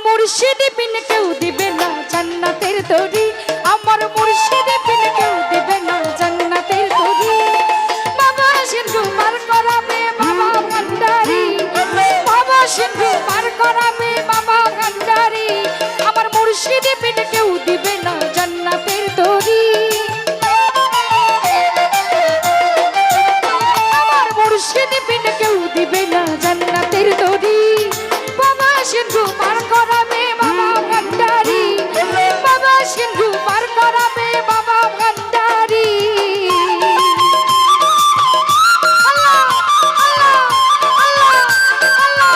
মুর্শিদ বিন কেউ দিবে না জান্নাতের তরি, আমার মুর্শিদ বিন কেউ দিবে না জান্নাতের তরি। বাবা সিন্ধু পার করাবে বাবা ভান্ডারি, বাবা সিন্ধু পার করাবে বাবা ভান্ডারি, আমার মুর্শিদ বিন কেউ দিবে না জান্নাতের তরি। আমার মুর্শিদ বিন কেউ দিবে না জান্নাতের তরি, বাবা সিন্ধু পার করাবে বাবা ভান্ডারি, বাবা সিন্ধু পার করাবে বাবা ভান্ডারি। আল্লাহ আল্লাহ আল্লাহ আল্লাহ।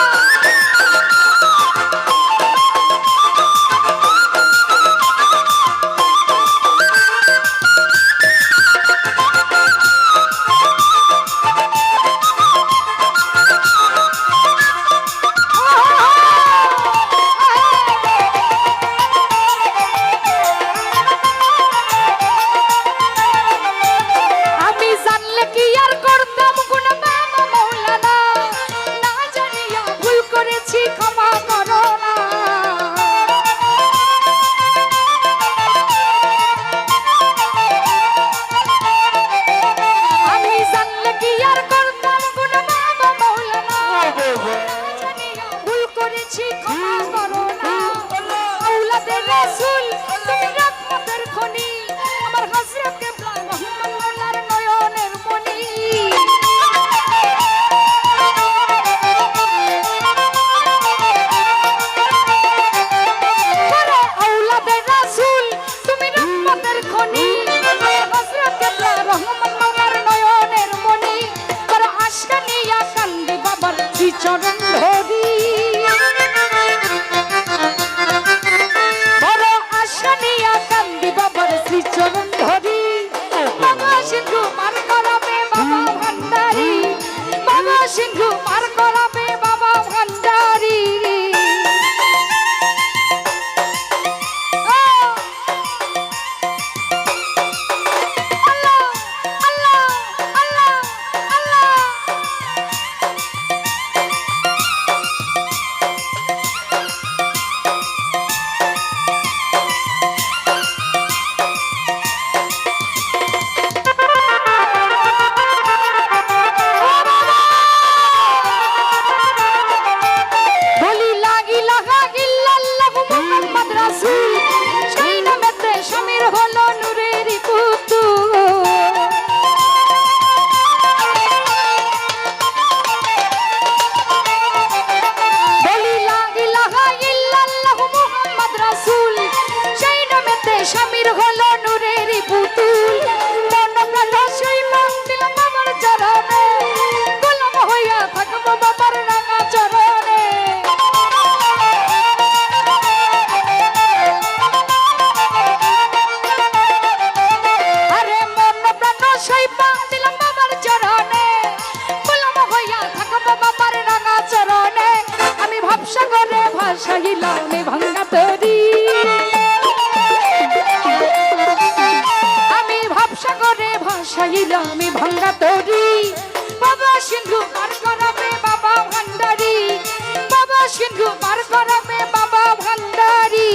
আমি জানলে কি আর করতাম গুনাহ বাবা মাওলানা, না জানিয়া ভুল করেছি ক্ষমা করো না। আমি জানলে কি আর করতাম গুনাহ বাবা মাওলানা, জানিয়া ভুল করেছি ক্ষমা করো না। আওলাদে রাসূল তুমি রহমতের খনি, আমার হযরত কিবলা মুহাম্মদ মোল্লার নয়নের মনি। ওরে আওলাদে রাসূল তুমি রহমতের খনি, আমার হযরত কিবলা মুহাম্মদ মোল্লার নয়নের মনি। বড় আশা নিয়া কান্দে বাবার শ্রীচরণ ধরি, বড় আশা নিয়া কান্দি বাবার শ্রীচরণ ধরি। বাবা সিন্ধু পার করাবে বাবা ভান্ডারি, বাবা সিন্ধু পার করাবে বাবা ভান্ডারি। আল্লাহ আল্লাহ আল্লাহ আল্লাহ। বলি লা ইলাহা ইল্লাল্লাহু মুহাম্মদ রাসূল, সেই নামেতে শামির হলো নূরের পুতুল। বলি লা ইলাহা ইল্লাল্লাহু মুহাম্মদ রাসূল, সেই নামেতে শামির হলো নূরের পুতুল। মন প্রাণ সইমান দিলাম বাবার চরণে, গোলাম হইয়া থাকবো বাবার রাঙা চরণে। আরে মন প্রাণ সইমান দিলাম বাবার চরণে, গোলাম হইয়া থাকবো বাবার রাঙা চরণে। আমি ভবসাগরে ভাসাইলাম ভাঙ্গা তরি, আমি ভবসাগরে ভাসাইলাম ভাঙ্গা তরি। বাবা সিন্ধু পার করাবে বাবা ভান্ডারি, বাবা সিন্ধু পার করাবে বাবা ভান্ডারি।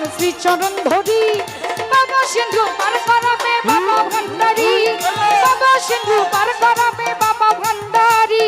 তোমার শ্রীচরণ ধরি বাবা সিন্ধু পার করাবে বাবা ভান্ডারি বাবা সিন্ধু পার করাবে বাবা ভান্ডারি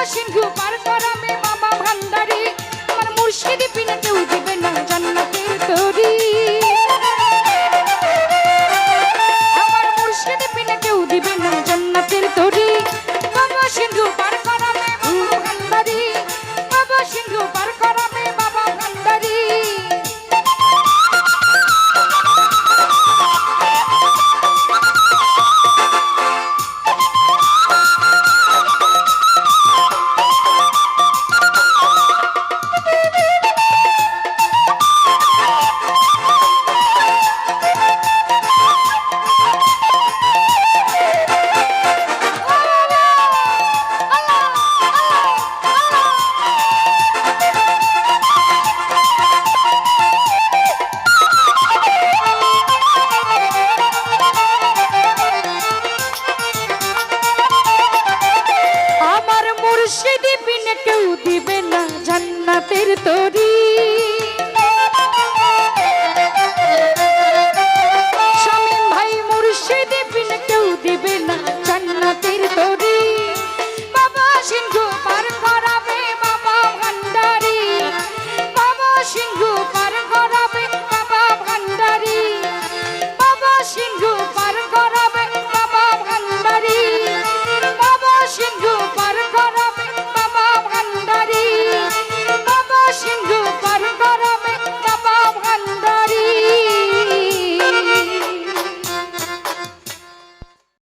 সিন্ধু পার করাবে বাবা ভান্ডারি আমার মুর্শিদ বিনা কেউ দিবে না জান্নাতের তরি আমার মুর্শিদ বিনা কেউ দিবে না জান্নাতের তরি বাবা সিন্ধু পার করাবে বাবা ভান্ডারি বাবা সিন্ধু পার করাবে বাবা ভান্ডারি মুর্শিদ বিনে কেউ দিবে না জান্নাতের তরি